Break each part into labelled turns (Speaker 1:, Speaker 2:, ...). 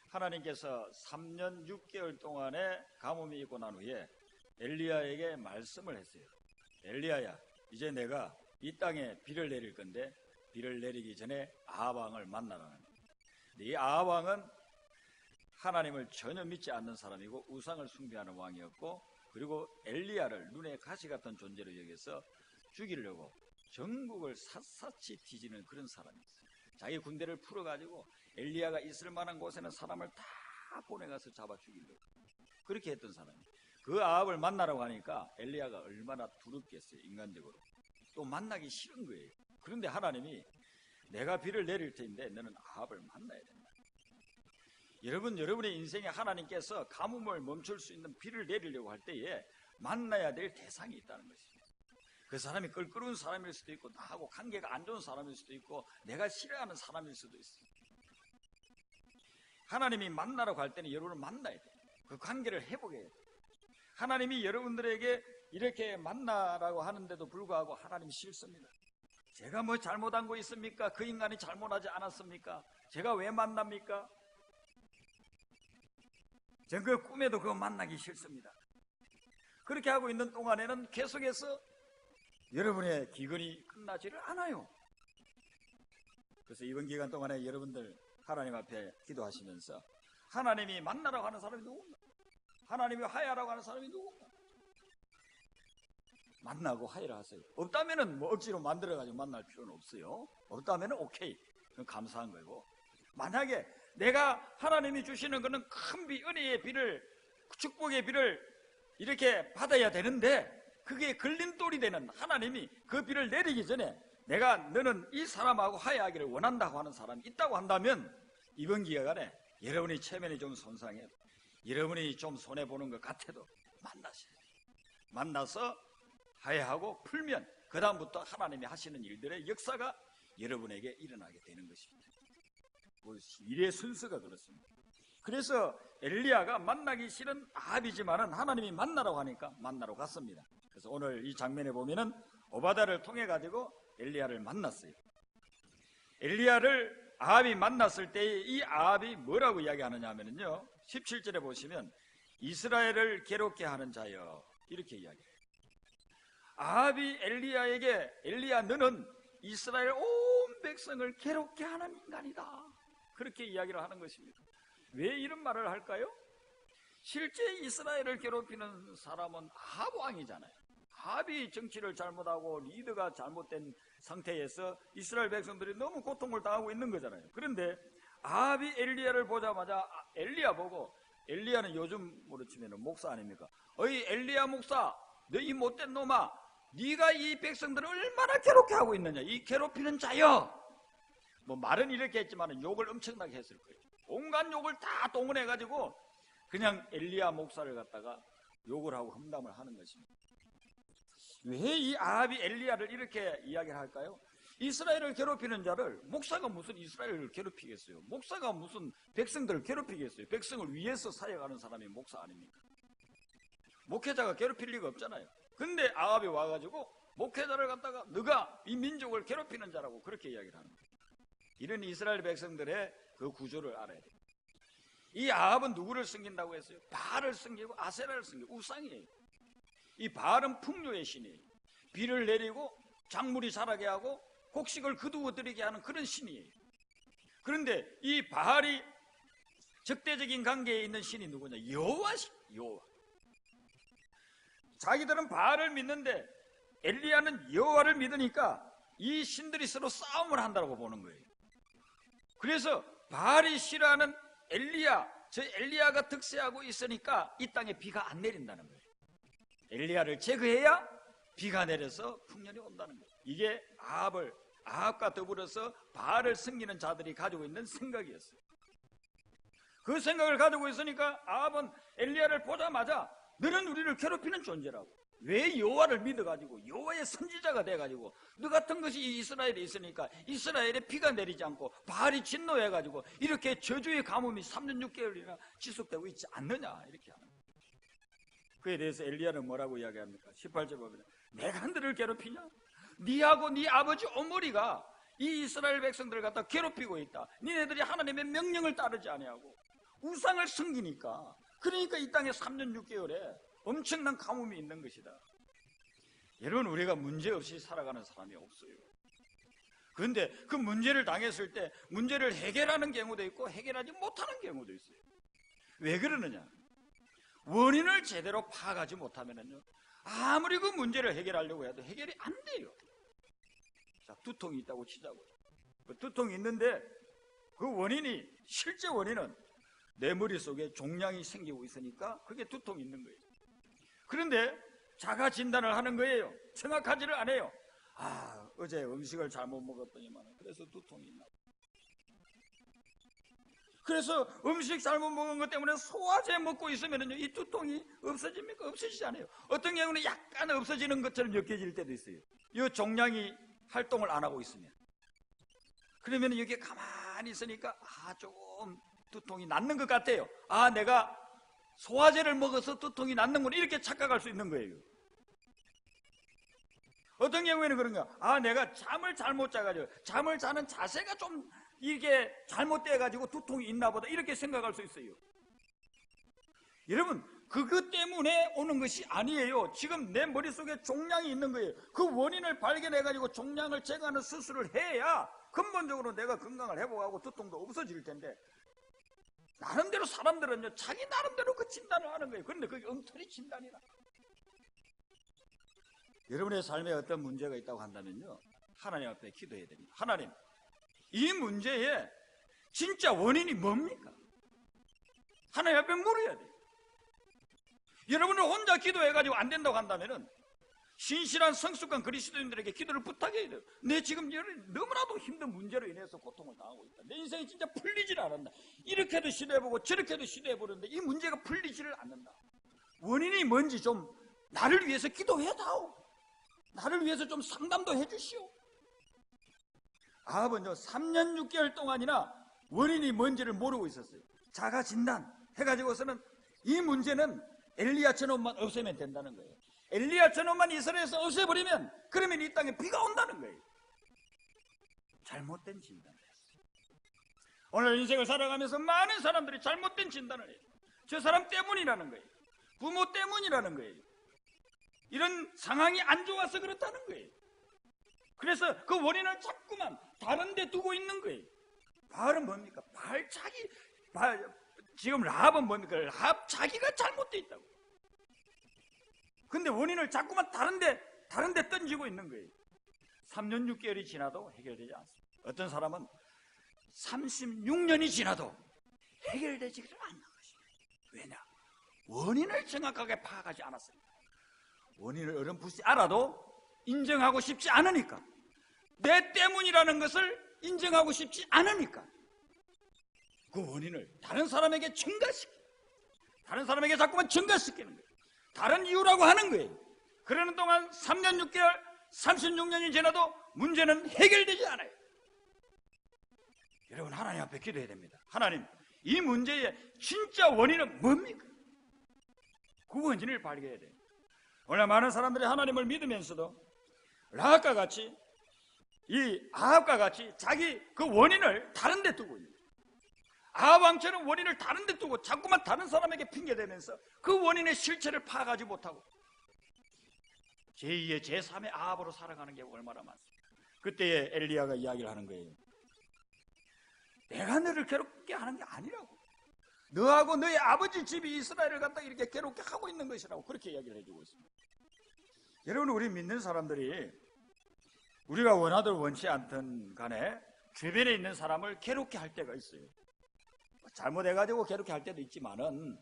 Speaker 1: 하나님께서 3년 6개월 동안의 가뭄이 있고 난 후에 엘리야에게 말씀을 했어요. 엘리야야, 이제 내가 이 땅에 비를 내릴 건데 비를 내리기 전에 아합 왕을 만나라는 거예요. 이 아합 왕은 하나님을 전혀 믿지 않는 사람이고 우상을 숭배하는 왕이었고, 그리고 엘리야를 눈에 가시 같은 존재로 여겨서 죽이려고 전국을 샅샅이 뒤지는 그런 사람이었어요. 자기 군대를 풀어가지고 엘리야가 있을 만한 곳에는 사람을 다 보내가서 잡아 죽이려고 그렇게 했던 사람이에요. 그 아합을 만나라고 하니까 엘리야가 얼마나 두렵겠어요. 인간적으로 또 만나기 싫은 거예요. 그런데 하나님이 내가 비를 내릴 텐데 너는 아합을 만나야 된다. 여러분의 인생에 하나님께서 가뭄을 멈출 수 있는 비를 내리려고 할 때에 만나야 될 대상이 있다는 것입니다. 그 사람이 껄끄러운 사람일 수도 있고 나하고 관계가 안 좋은 사람일 수도 있고 내가 싫어하는 사람일 수도 있어요. 하나님이 만나라고 할 때는 여러분을 만나야 돼요. 그 관계를 회복해야 돼요. 하나님이 여러분들에게 이렇게 만나라고 하는데도 불구하고 하나님 싫습니다. 제가 뭐 잘못한 거 있습니까? 그 인간이 잘못하지 않았습니까? 제가 왜 만납니까? 전 그 꿈에도 그거 만나기 싫습니다. 그렇게 하고 있는 동안에는 계속해서 여러분의 기근이 끝나지를 않아요. 그래서 이번 기간 동안에 여러분들 하나님 앞에 기도하시면서 하나님이 만나라고 하는 사람이 누군가? 하나님이 화해하라고 하는 사람이 누군가? 만나고 화해를 하세요. 없다면은 뭐 억지로 만들어가지고 만날 필요는 없어요. 없다면은 오케이. 그건 감사한 거고. 만약에 내가 하나님이 주시는 거는 큰 비, 은혜의 비를, 축복의 비를 이렇게 받아야 되는데 그게 걸림돌이 되는 하나님이 그 비를 내리기 전에 내가 너는 이 사람하고 화해하기를 원한다고 하는 사람이 있다고 한다면 이번 기간에 여러분이 체면이 좀 손상해도 여러분이 좀 손해보는 것 같아도 만나셔야 돼요. 만나서 화해하고 풀면 그 다음부터 하나님이 하시는 일들의 역사가 여러분에게 일어나게 되는 것입니다. 일의 순서가 그렇습니다. 그래서 엘리야가 만나기 싫은 아합이지만은 하나님이 만나라고 하니까 만나러 갔습니다. 그래서 오늘 이 장면에 보면은 오바다를 통해 가지고 엘리야를 만났어요. 엘리야를 아합이 만났을 때 이 아합이 뭐라고 이야기하느냐 하면요, 17절에 보시면 이스라엘을 괴롭게 하는 자여 이렇게 이야기해요. 아합이 엘리야에게 엘리야 너는 이스라엘 온 백성을 괴롭게 하는 인간이다 그렇게 이야기를 하는 것입니다. 왜 이런 말을 할까요? 실제 이스라엘을 괴롭히는 사람은 아합 왕이잖아요. 아합이 정치를 잘못하고 리더가 잘못된 상태에서 이스라엘 백성들이 너무 고통을 당하고 있는 거잖아요. 그런데 아합이 엘리야를 보자마자 엘리야 보고, 엘리야는 요즘으로 치면 목사 아닙니까? 어이 엘리야 목사, 너 이 못된 놈아, 네가 이 백성들을 얼마나 괴롭게 하고 있느냐, 이 괴롭히는 자여. 뭐 말은 이렇게 했지만 욕을 엄청나게 했을 거예요. 온갖 욕을 다 동원해가지고 그냥 엘리야 목사를 갖다가 욕을 하고 험담을 하는 것입니다. 왜 이 아합이 엘리야를 이렇게 이야기를 할까요? 이스라엘을 괴롭히는 자를, 목사가 무슨 이스라엘을 괴롭히겠어요? 목사가 무슨 백성들을 괴롭히겠어요? 백성을 위해서 사역하는 사람이 목사 아닙니까? 목회자가 괴롭힐 리가 없잖아요. 근데 아합이 와가지고 목회자를 갖다가 너가 이 민족을 괴롭히는 자라고 그렇게 이야기를 하는 거예요. 이런 이스라엘 백성들의 그 구조를 알아야 돼요. 이 아합은 누구를 섬긴다고 했어요? 바알을 섬기고 아세라를 섬기고 우상이에요. 이 바알은 풍요의 신이에요. 비를 내리고 작물이 자라게 하고 곡식을 거두어들이게 하는 그런 신이에요. 그런데 이 바알이 적대적인 관계에 있는 신이 누구냐? 여호와. 자기들은 바알을 믿는데 엘리야는 여호와를 믿으니까 이 신들이 서로 싸움을 한다고 보는 거예요. 그래서 바알이 싫어하는 엘리야가 득세하고 있으니까 이 땅에 비가 안 내린다는 거예요. 엘리야를 제거해야 비가 내려서 풍년이 온다는 거예요. 이게 아합과 더불어서 바알을 섬기는 자들이 가지고 있는 생각이었어요. 그 생각을 가지고 있으니까 아합은 엘리야를 보자마자 너는 우리를 괴롭히는 존재라고, 왜 여호와를 믿어가지고 여호와의 선지자가 돼가지고 너 같은 것이 이스라엘에 있으니까 이스라엘에 비가 내리지 않고 바알이 진노해가지고 이렇게 저주의 가뭄이 3년 6개월이나 지속되고 있지 않느냐 이렇게 하는 거예요. 그에 대해서 엘리야는 뭐라고 이야기합니까? 18절 보면 내가 너를 괴롭히냐? 네하고 네 아버지 오므리가 이 이스라엘 백성들을 갖다 괴롭히고 있다. 니네들이 하나님의 명령을 따르지 아니하고 우상을 섬기니까. 그러니까 이 땅에 3년 6개월에 엄청난 가뭄이 있는 것이다. 여러분, 우리가 문제없이 살아가는 사람이 없어요. 그런데 그 문제를 당했을 때 문제를 해결하는 경우도 있고 해결하지 못하는 경우도 있어요. 왜 그러느냐? 원인을 제대로 파악하지 못하면요, 아무리 그 문제를 해결하려고 해도 해결이 안 돼요. 자, 두통이 있다고 치자고요. 두통이 있는데 그 원인이, 실제 원인은 내 머릿속에 종양이 생기고 있으니까 그게 두통이 있는 거예요. 그런데 자가 진단을 하는 거예요. 정확하지를 않아요. 아, 어제 음식을 잘못 먹었더니만 그래서 두통이 있나. 그래서 음식 잘못 먹은 것 때문에 소화제 먹고 있으면요, 이 두통이 없어집니까? 없어지지 않아요. 어떤 경우는 약간 없어지는 것처럼 느껴질 때도 있어요. 이 종양이 활동을 안 하고 있으면. 그러면 여기에 가만히 있으니까 조금 두통이 낫는 것 같아요. 내가 소화제를 먹어서 두통이 낫는구나, 이렇게 착각할 수 있는 거예요. 어떤 경우에는 그런가, 내가 잠을 잘못 자가지고 잠을 자는 자세가 좀 이게 잘못돼가지고 두통이 있나 보다, 이렇게 생각할 수 있어요. 여러분, 그것 때문에 오는 것이 아니에요. 지금 내 머릿속에 종양이 있는 거예요. 그 원인을 발견해가지고 종양을 제거하는 수술을 해야 근본적으로 내가 건강을 회복하고 두통도 없어질 텐데, 나름대로 사람들은요, 자기 나름대로 그 진단을 하는 거예요. 그런데 그게 엉터리 진단이라. 여러분의 삶에 어떤 문제가 있다고 한다면요, 하나님 앞에 기도해야 됩니다. 하나님, 이 문제의 진짜 원인이 뭡니까? 하나님 앞에 물어야 돼요. 여러분을 혼자 기도해가지고 안 된다고 한다면은 신실한 성숙한 그리스도인들에게 기도를 부탁해야 돼요. 내 지금 너무나도 힘든 문제로 인해서 고통을 당하고 있다. 내 인생이 진짜 풀리질 않는다. 이렇게도 시도해보고 저렇게도 시도해보는데 이 문제가 풀리지를 않는다. 원인이 뭔지 좀 나를 위해서 기도해다오. 나를 위해서 좀 상담도 해주시오. 아합은요, 3년 6개월 동안이나 원인이 뭔지를 모르고 있었어요. 자가 진단 해가지고서는 이 문제는 엘리야 저놈만 없애면 된다는 거예요. 엘리야 저놈만 이스라엘에서 없애버리면 그러면 이 땅에 비가 온다는 거예요. 잘못된 진단을 했어요. 오늘 인생을 살아가면서 많은 사람들이 잘못된 진단을 해요. 저 사람 때문이라는 거예요. 부모 때문이라는 거예요. 이런 상황이 안 좋아서 그렇다는 거예요. 그래서 그 원인을 자꾸만 다른 데 두고 있는 거예요. 바알은 뭡니까? 지금 라합은 뭡니까? 라합 자기가 잘못되어 있다고. 근데 원인을 자꾸만 다른 데 던지고 있는 거예요. 3년 6개월이 지나도 해결되지 않습니다. 어떤 사람은 36년이 지나도 해결되지를 않는 것입니다. 왜냐? 원인을 정확하게 파악하지 않았습니다. 원인을 어렴풋이 알아도 인정하고 싶지 않으니까, 내 때문이라는 것을 인정하고 싶지 않으니까 그 원인을 다른 사람에게 다른 사람에게 자꾸만 증가시키는 거예요. 다른 이유라고 하는 거예요. 그러는 동안 3년 6개월 36년이 지나도 문제는 해결되지 않아요. 여러분, 하나님 앞에 기도해야 됩니다. 하나님, 이 문제의 진짜 원인은 뭡니까? 그 원인을 발견해야 돼요. 오늘 많은 사람들이 하나님을 믿으면서도 라합과 같이, 이 아합과 같이 자기 그 원인을 다른 데 두고 있는 거예요. 아합 왕처럼 원인을 다른 데 두고 자꾸만 다른 사람에게 핑계대면서 그 원인의 실체를 파악하지 못하고 제2의 제3의 아합으로 살아가는 게 얼마나 많습니까? 그때에 엘리야가 이야기를 하는 거예요. 내가 너를 괴롭게 하는 게 아니라고. 너하고 너의 아버지 집이 이스라엘을 갖다 이렇게 괴롭게 하고 있는 것이라고 그렇게 이야기를 해주고 있습니다. 여러분, 우리 믿는 사람들이 우리가 원하든 원치 않든 간에 주변에 있는 사람을 괴롭게 할 때가 있어요. 잘못해가지고 괴롭게 할 때도 있지만은,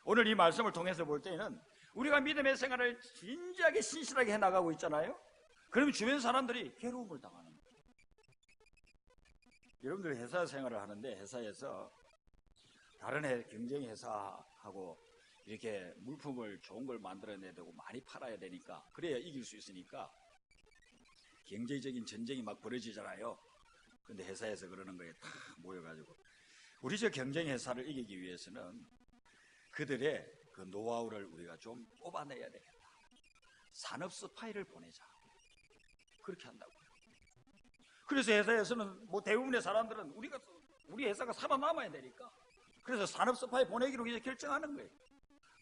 Speaker 1: 오늘 이 말씀을 통해서 볼 때는 우리가 믿음의 생활을 진지하게 신실하게 해나가고 있잖아요. 그러면 주변 사람들이 괴로움을 당하는 거예요. 여러분들 회사 생활을 하는데 회사에서 다른 경쟁 회사하고 이렇게 물품을 좋은 걸 만들어내야 되고 많이 팔아야 되니까, 그래야 이길 수 있으니까 경제적인 전쟁이 막 벌어지잖아요. 근데 회사에서 그러는 거에 다 모여가지고, 우리 저 경쟁 회사를 이기기 위해서는 그들의 그 노하우를 우리가 좀 뽑아내야 되겠다. 산업 스파이를 보내자. 그렇게 한다고요. 그래서 회사에서는 대부분의 사람들은 우리 회사가 살아남아야 되니까 그래서 산업스파에 보내기로 이제 결정하는 거예요.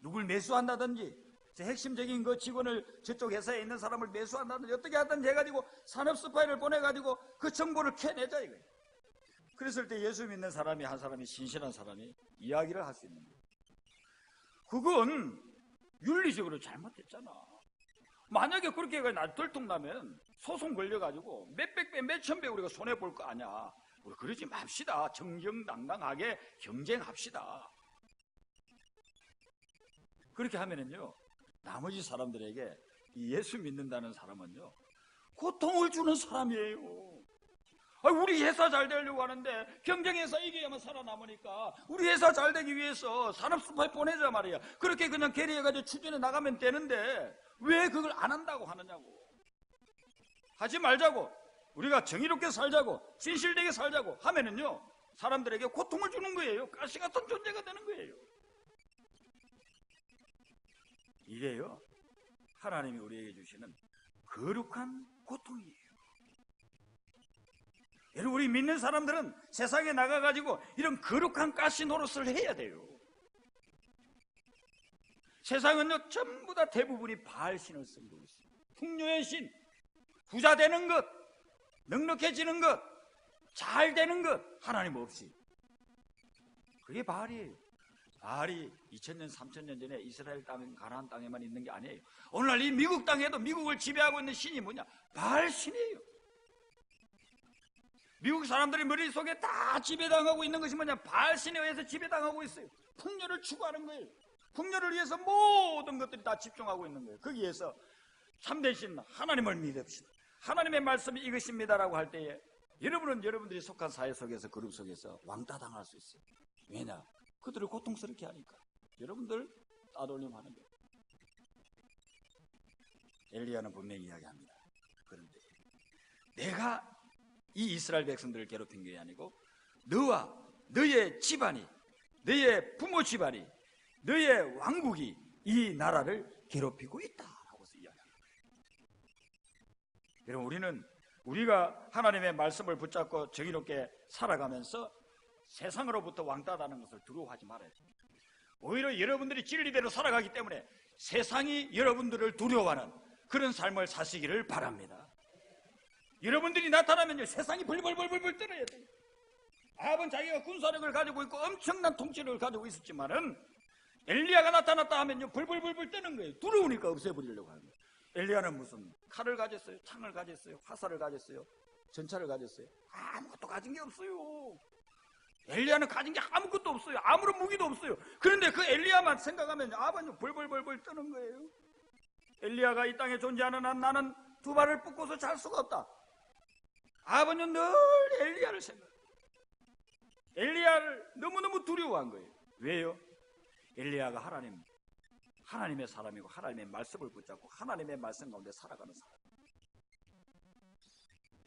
Speaker 1: 누굴 매수한다든지, 핵심적인 그 직원을 저쪽 회사에 있는 사람을 매수한다든지 어떻게 하든지 해가지고 산업스파이를 보내가지고 그 정보를 캐내자 이거예요. 그랬을 때 예수 믿는 사람이 한 사람이 신실한 사람이 이야기를 할 수 있는 거예요. 그건 윤리적으로 잘못됐잖아. 만약에 그렇게 해가지고 들통나면 소송 걸려가지고 몇백 배, 몇천 배 우리가 손해볼 거 아니야. 우리 그러지 맙시다. 정정당당하게 경쟁합시다. 그렇게 하면은요, 나머지 사람들에게 이 예수 믿는다는 사람은요, 고통을 주는 사람이에요. 우리 회사 잘 되려고 하는데 경쟁회사 이겨야만 살아남으니까 우리 회사 잘 되기 위해서 산업스파에 보내자 말이야. 그렇게 그냥 계리해가지고 추진해 나가면 되는데 왜 그걸 안 한다고 하느냐고. 하지 말자고, 우리가 정의롭게 살자고, 진실되게 살자고 하면은요, 사람들에게 고통을 주는 거예요. 가시 같은 존재가 되는 거예요. 이게요, 하나님이 우리에게 주시는 거룩한 고통이에요. 여러분, 우리 믿는 사람들은 세상에 나가가지고 이런 거룩한 가시 노릇을 해야 돼요. 세상은요, 전부 다 대부분이 바알신을 섬기고 있어요. 풍요의 신, 부자 되는 것, 넉넉해지는 것, 잘 되는 것, 하나님 없이. 그게 바알이에요. 바알이 2000년, 3000년 전에 이스라엘 땅, 가나안 땅에만 있는 게 아니에요. 오늘날 이 미국 땅에도 미국을 지배하고 있는 신이 뭐냐? 바알신이에요. 미국 사람들이 머릿속에 다 지배당하고 있는 것이 뭐냐? 바알신에 의해서 지배당하고 있어요. 풍요를 추구하는 거예요. 풍요를 위해서 모든 것들이 다 집중하고 있는 거예요. 거기에서 참된 신 하나님을 믿읍시다. 하나님의 말씀이 이것입니다라고 할 때에 여러분은 여러분들이 속한 사회 속에서, 그룹 속에서 왕따 당할 수 있어요. 왜냐? 그들을 고통스럽게 하니까. 여러분들 따돌림하는 거예요. 엘리야는 분명히 이야기합니다. 그런데 내가 이 이스라엘 백성들을 괴롭힌 게 아니고 너와 너의 집안이, 너의 부모 집안이, 너의 왕국이 이 나라를 괴롭히고 있다라고 이야기합니다. 여러분, 우리가 하나님의 말씀을 붙잡고 정의롭게 살아가면서 세상으로부터 왕따다는 것을 두려워하지 말아야 돼요. 오히려 여러분들이 진리대로 살아가기 때문에 세상이 여러분들을 두려워하는 그런 삶을 사시기를 바랍니다. 여러분들이 나타나면요, 세상이 벌벌벌벌 떨어야 돼요. 아합은 자기가 군사력을 가지고 있고 엄청난 통치력을 가지고 있었지만은 엘리야가 나타났다 하면요, 벌벌벌벌 떠는 거예요. 두려우니까 없애버리려고 하는 거예요. 엘리야는 무슨 칼을 가졌어요, 창을 가졌어요, 화살을 가졌어요, 전차를 가졌어요? 아무것도 가진 게 없어요. 엘리야는 가진 게 아무것도 없어요. 아무런 무기도 없어요. 그런데 그 엘리야만 생각하면 아합은 벌벌벌벌 떠는 거예요. 엘리야가 이 땅에 존재하는 한 나는 두 발을 뻗고서 잘 수가 없다. 아합은 늘 엘리야를 생각해요. 엘리야를 너무너무 두려워한 거예요. 왜요? 엘리야가 하나님의 사람이고 하나님의 말씀을 붙잡고 하나님의 말씀 가운데 살아가는 사람.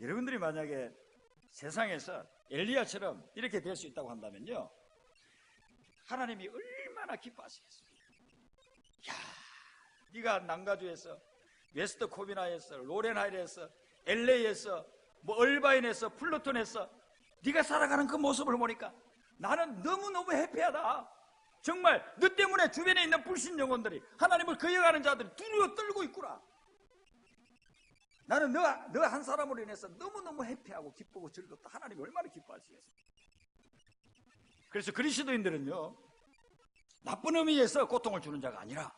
Speaker 1: 여러분들이 만약에 세상에서 엘리야처럼 이렇게 될 수 있다고 한다면요, 하나님이 얼마나 기뻐하시겠습니까? 야, 네가 남가주에서, 웨스트 코비나에서, 로렌하일에서, LA에서, 얼바인에서, 플루톤에서 네가 살아가는 그 모습을 보니까 나는 너무너무 해피하다. 정말 너 때문에 주변에 있는 불신 영혼들이, 하나님을 거역하는 자들이 두려워 떨고 있구나. 나는 너 한 사람으로 인해서 너무너무 해피하고 기쁘고 즐겁다. 하나님이 얼마나 기뻐하시겠어요. 그래서 그리스도인들은요, 나쁜 의미에서 고통을 주는 자가 아니라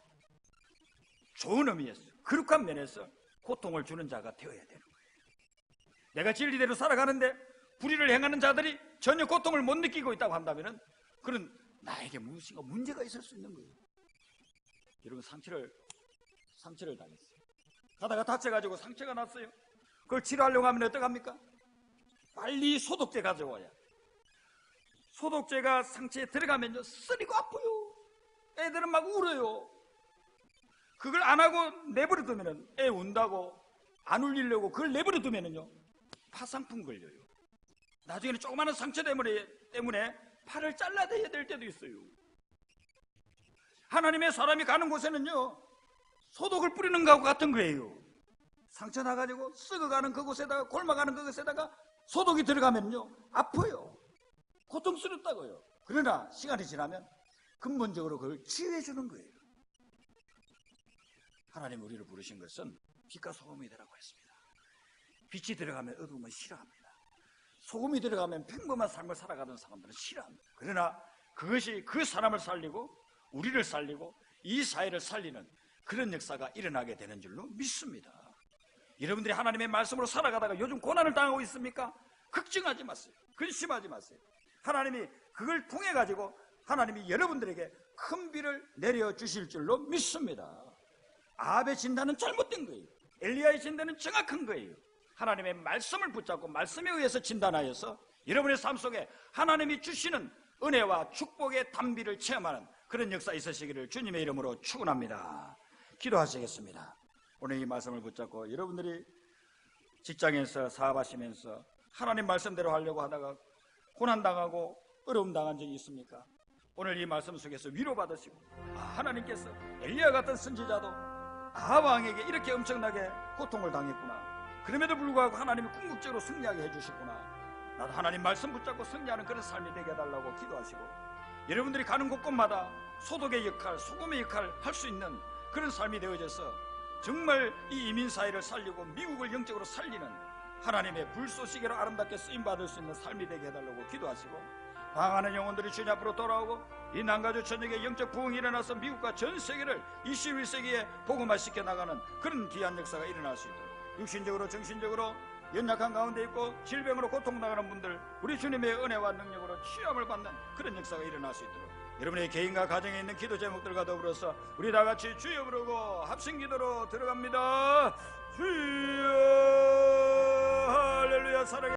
Speaker 1: 좋은 의미에서, 거룩한 면에서 고통을 주는 자가 되어야 되는 거예요. 내가 진리대로 살아가는데 불의를 행하는 자들이 전혀 고통을 못 느끼고 있다고 한다면 그런 나에게 무엇인가 문제가 있을 수 있는 거예요. 여러분, 상처를 당했어요. 가다가 다쳐가지고 상처가 났어요. 그걸 치료하려고 하면 어떡합니까? 빨리 소독제 가져와야. 소독제가 상처에 들어가면요, 쓰리고 아파요. 애들은 막 울어요. 그걸 안 하고 내버려 두면은, 애 운다고 안 울리려고 그걸 내버려 두면은요, 파상풍 걸려요. 나중에는 조그마한 상처 때문에 팔을 잘라내야 될 때도 있어요. 하나님의 사람이 가는 곳에는요, 소독을 뿌리는 것과 같은 거예요. 상처 나가지고 썩어가는 그곳에다가, 골마가는 그곳에다가 소독이 들어가면요, 아파요. 고통스럽다고요. 그러나 시간이 지나면 근본적으로 그걸 치유해 주는 거예요. 하나님 우리를 부르신 것은 빛과 소금이 되라고 했습니다. 빛이 들어가면 어두움은 싫어합니다. 소금이 들어가면 평범한 삶을 살아가던 사람들은 싫어합니다. 그러나 그것이 그 사람을 살리고 우리를 살리고 이 사회를 살리는 그런 역사가 일어나게 되는 줄로 믿습니다. 여러분들이 하나님의 말씀으로 살아가다가 요즘 고난을 당하고 있습니까? 걱정하지 마세요. 근심하지 마세요. 하나님이 그걸 통해 가지고 하나님이 여러분들에게 큰 비를 내려주실 줄로 믿습니다. 아합의 진단은 잘못된 거예요. 엘리야의 진단은 정확한 거예요. 하나님의 말씀을 붙잡고 말씀에 의해서 진단하여서 여러분의 삶 속에 하나님이 주시는 은혜와 축복의 단비를 체험하는 그런 역사 있으시기를 주님의 이름으로 축원합니다. 기도하시겠습니다. 오늘 이 말씀을 붙잡고 여러분들이 직장에서 사업하시면서 하나님 말씀대로 하려고 하다가 고난당하고 어려움 당한 적이 있습니까? 오늘 이 말씀 속에서 위로받으시고 하나님께서 엘리야 같은 선지자도 아합 왕에게 이렇게 엄청나게 고통을 당했구나. 그럼에도 불구하고 하나님이 궁극적으로 승리하게 해주셨구나. 나도 하나님 말씀 붙잡고 승리하는 그런 삶이 되게 해달라고 기도하시고 여러분들이 가는 곳곳마다 소독의 역할, 소금의 역할을 할 수 있는 그런 삶이 되어져서 정말 이 이민사회를 살리고 미국을 영적으로 살리는 하나님의 불쏘시개로 아름답게 쓰임받을 수 있는 삶이 되게 해달라고 기도하시고 방황하는 영혼들이 주님 앞으로 돌아오고 이 난가주 전역에 영적 부흥이 일어나서 미국과 전 세계를 21세기에 복음화시켜 나가는 그런 귀한 역사가 일어날 수 있도록 육신적으로 정신적으로 연약한 가운데 있고 질병으로 고통당하는 분들 우리 주님의 은혜와 능력으로 치유함을 받는 그런 역사가 일어날 수 있도록 여러분의 개인과 가정에 있는 기도 제목들과 더불어서 우리 다같이 주여 부르고 합심기도로 들어갑니다. 주여 할렐루야. 사랑해